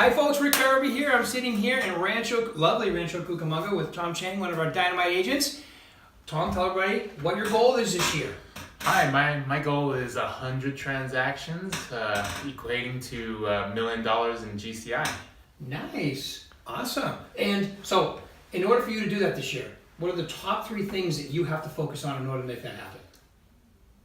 Hi folks, Rick Berube here. I'm sitting here in lovely Rancho Cucamonga with Tom Chang, one of our dynamite agents. Tom, tell everybody what your goal is this year. Hi, my goal is 100 transactions, equating to $1 million in GCI. Nice, awesome. And so, in order for you to do that this year, what are the top 3 things that you have to focus on in order to make that happen?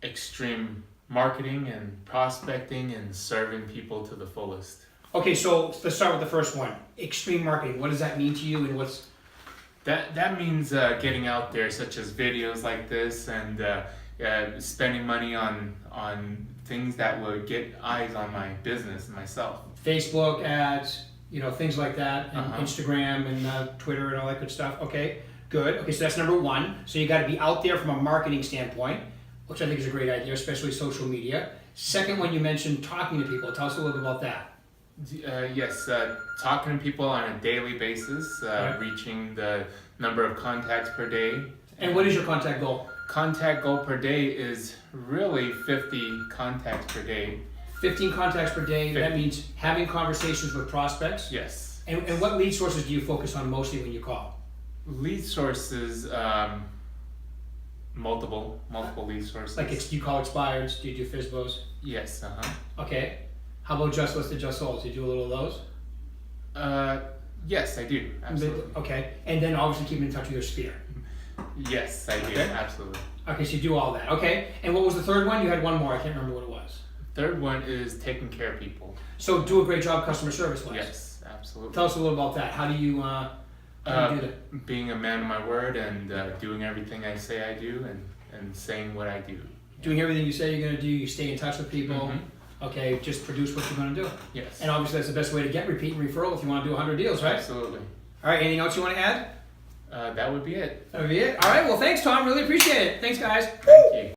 Extreme marketing and prospecting and serving people to the fullest. Okay, so let's start with the first one. Extreme marketing. What does that mean to you, and what's... That means getting out there, such as videos like this, and spending money on things that would get eyes on my business and myself. Facebook ads, things like that, and Instagram and Twitter and all that good stuff. Okay, good. Okay, so that's number 1. So you got to be out there from a marketing standpoint, which I think is a great idea, especially social media. Second one, you mentioned talking to people. Tell us a little bit about that. Yes, talking to people on a daily basis, reaching the number of contacts per day. And what is your contact goal? Contact goal per day is really 50 contacts per day. 15 contacts per day. 50. That means having conversations with prospects? Yes. And what lead sources do you focus on mostly when you call? Lead sources, multiple lead sources. Like do you call expireds? Do you do FSBOs? Yes, Okay. How about just listed, just sold? Do you do a little of those? Yes, I do. Absolutely. Okay. And then obviously keep in touch with your sphere. Yes, I do. Okay. Absolutely. Okay, so you do all that. Okay. And what was the third one? You had one more. I can't remember what it was. Third one is taking care of people. So do a great job customer service-wise. Yes, absolutely. Tell us a little about that. How do you do that? Being a man of my word and doing everything I say I do and saying what I do. Doing everything you say you're going to do. You stay in touch with people. Mm-hmm. Okay, just produce what you're going to do. Yes. And obviously that's the best way to get repeat and referral if you want to do 100 deals, right? Absolutely. All right, anything else you want to add? That would be it. That would be it. All right, well, thanks, Tom. Really appreciate it. Thanks, guys. Thank you.